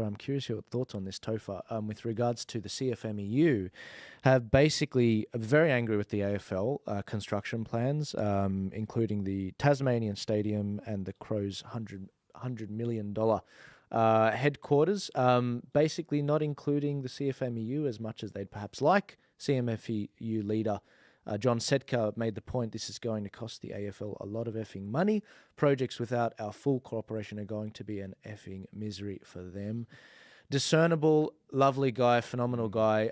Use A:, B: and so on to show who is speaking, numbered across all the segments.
A: I'm curious your thoughts on this, Topher, with regards to the CFMEU, have basically very angry with the AFL construction plans, including the Tasmanian Stadium and the Crows' $100 million headquarters, basically not including the CFMEU as much as they'd perhaps like. CFMEU leader John Setka made the point this is going to cost the AFL a lot of effing money. Projects without our full cooperation are going to be an effing misery for them. Discernible, lovely guy, phenomenal guy.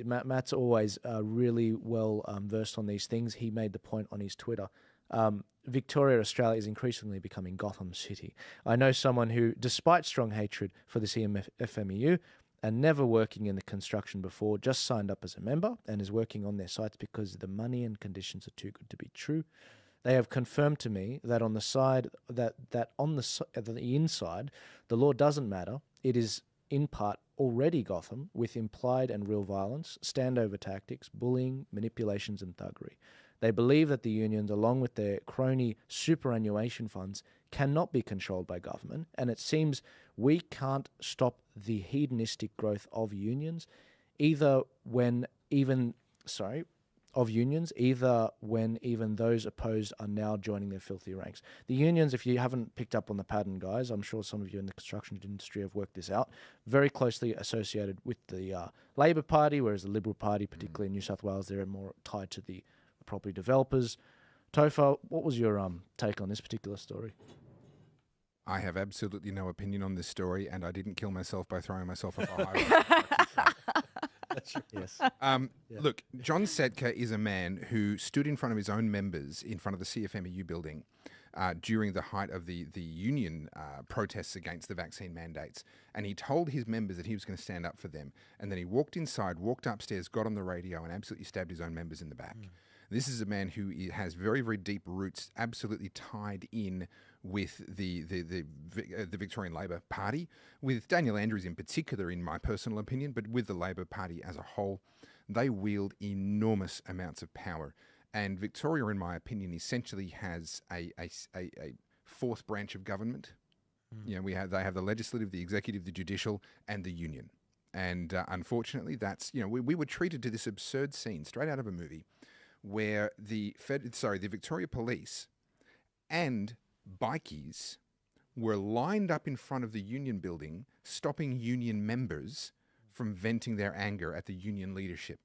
A: Matt's always really well versed on these things. He made the point on his Twitter. Victoria, Australia is increasingly becoming Gotham City. I know someone who, despite strong hatred for the CFMEU, and never working in the construction before, just signed up as a member and is working on their sites because the money and conditions are too good to be true. They have confirmed to me that on the side that on the inside, the law doesn't matter. It is in part already Gotham with implied and real violence, standover tactics, bullying, manipulations, and thuggery. They believe that the unions, along with their crony superannuation funds, cannot be controlled by government, and it seems we can't stop the hedonistic growth of unions, either when even those opposed are now joining their filthy ranks. The unions, if you haven't picked up on the pattern, guys, I'm sure some of you in the construction industry have worked this out, very closely associated with the Labor Party, whereas the Liberal Party, particularly in New South Wales, they're more tied to the property developers. Topher, what was your take on this particular story?
B: I have absolutely no opinion on this story, and I didn't kill myself by throwing myself off a high.
A: That's yes.
B: Look, John Setka is a man who stood in front of his own members in front of the CFMEU building during the height of the union protests against the vaccine mandates. And he told his members that he was going to stand up for them. And then he walked inside, walked upstairs, got on the radio and absolutely stabbed his own members in the back. This is a man who has very, very deep roots, absolutely tied in with the Victorian Labor Party, with Daniel Andrews in particular, in my personal opinion, but with the Labor Party as a whole. They wield enormous amounts of power. And Victoria, in my opinion, essentially has a fourth branch of government. You know, they have the legislative, the executive, the judicial, and the union. And unfortunately, that's, you know, we were treated to this absurd scene straight out of a movie where the Victoria Police and bikies were lined up in front of the union building, stopping union members from venting their anger at the union leadership.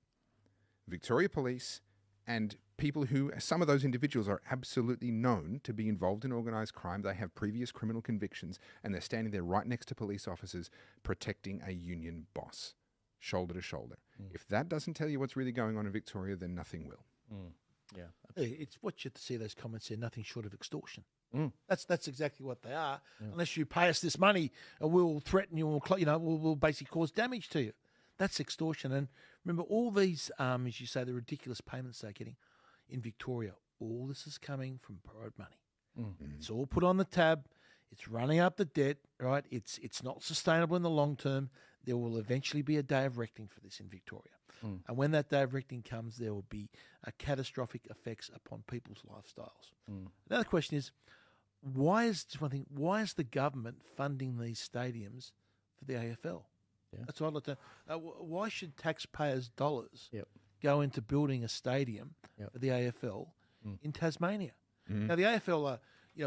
B: Victoria Police and people who, some of those individuals are absolutely known to be involved in organised crime. They have previous criminal convictions, and they're standing there right next to police officers protecting a union boss, shoulder to shoulder. If that doesn't tell you what's really going on in Victoria, then nothing will.
C: Yeah, it's what you see those comments there, nothing short of extortion. That's exactly what they are. Unless you pay us this money, and we'll threaten you, and we'll basically cause damage to you. That's extortion. And remember, all these, as you say, the ridiculous payments they're getting in Victoria, all this is coming from borrowed money. It's all put on the tab. It's running up the debt, right? It's not sustainable in the long term. There will eventually be a day of reckoning for this in Victoria. And when that day of reckoning comes, there will be catastrophic effects upon people's lifestyles. Another question is, why is the government funding these stadiums for the AFL? Yeah. That's what I'd like to know. Why should taxpayers' dollars go into building a stadium for the AFL in Tasmania? Now, the AFL are,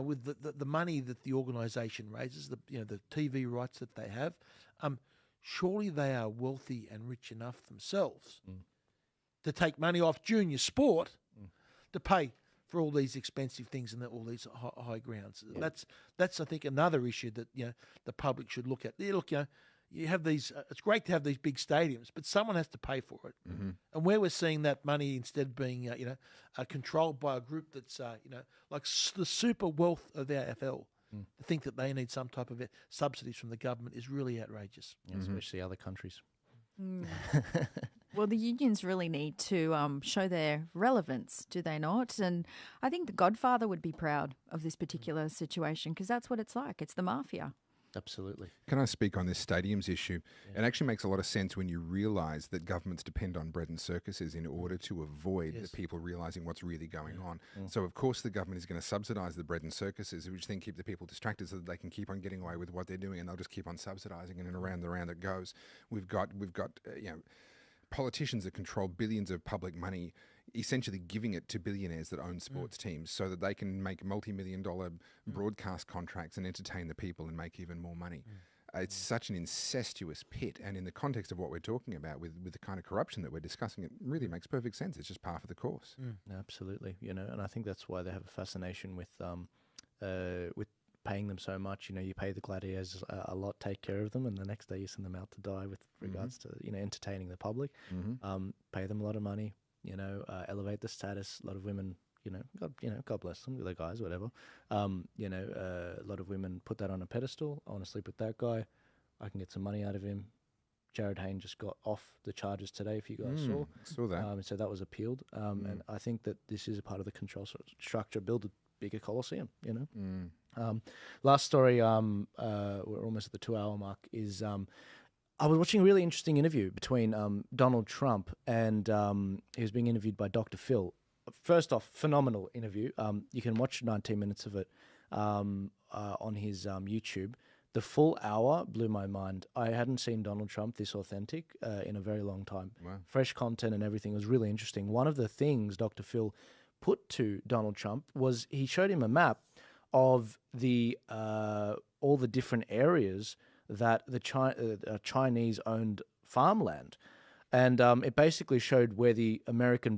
C: with the money that the organisation raises, the TV rights that they have, surely they are wealthy and rich enough themselves to take money off junior sport to pay for all these expensive things and all these high grounds. That's I think another issue that the public should look at. Look, you have these. It's great to have these big stadiums, but someone has to pay for it. And where we're seeing that money instead being controlled by a group that's like the super wealth of the AFL. To think that they need some type of subsidies from the government is really outrageous.
A: Especially other countries.
D: Well, the unions really need to show their relevance, do they not? And I think the Godfather would be proud of this particular situation because that's what it's like. It's the mafia.
A: Absolutely.
B: Can I speak on this stadiums issue? It actually makes a lot of sense when you realise that governments depend on bread and circuses in order to avoid the people realising what's really going on. So, of course, the government is going to subsidise the bread and circuses, which then keep the people distracted so that they can keep on getting away with what they're doing, and they'll just keep on subsidising, and then around the round it goes. We've got politicians that control billions of public money, essentially giving it to billionaires that own sports teams so that they can make multi-million-dollar broadcast contracts and entertain the people and make even more money. It's such an incestuous pit, and in the context of what we're talking about with the kind of corruption that we're discussing, it really makes perfect sense. It's just par for the course.
A: Absolutely, and I think that's why they have a fascination with paying them so much. You pay the gladiators a lot, take care of them, and the next day you send them out to die with regards to entertaining the public. Pay them a lot of money, elevate the status. A lot of women, God bless them, the guys, whatever. A lot of women put that on a pedestal. I want to sleep with that guy. I can get some money out of him. Jared Hayne just got off the charges today, if you guys
B: Saw that.
A: so that was appealed. And I think that this is a part of the control structure. Build a bigger Colosseum, Last story, we're almost at the 2-hour mark, is I was watching a really interesting interview between Donald Trump and he was being interviewed by Dr. Phil. First off, phenomenal interview. You can watch 19 minutes of it on his YouTube. The full hour blew my mind. I hadn't seen Donald Trump this authentic in a very long time.
B: Wow.
A: Fresh content and everything was really interesting. One of the things Dr. Phil put to Donald Trump was he showed him a map of the all the different areas that the Chinese-owned farmland. And it basically showed where the American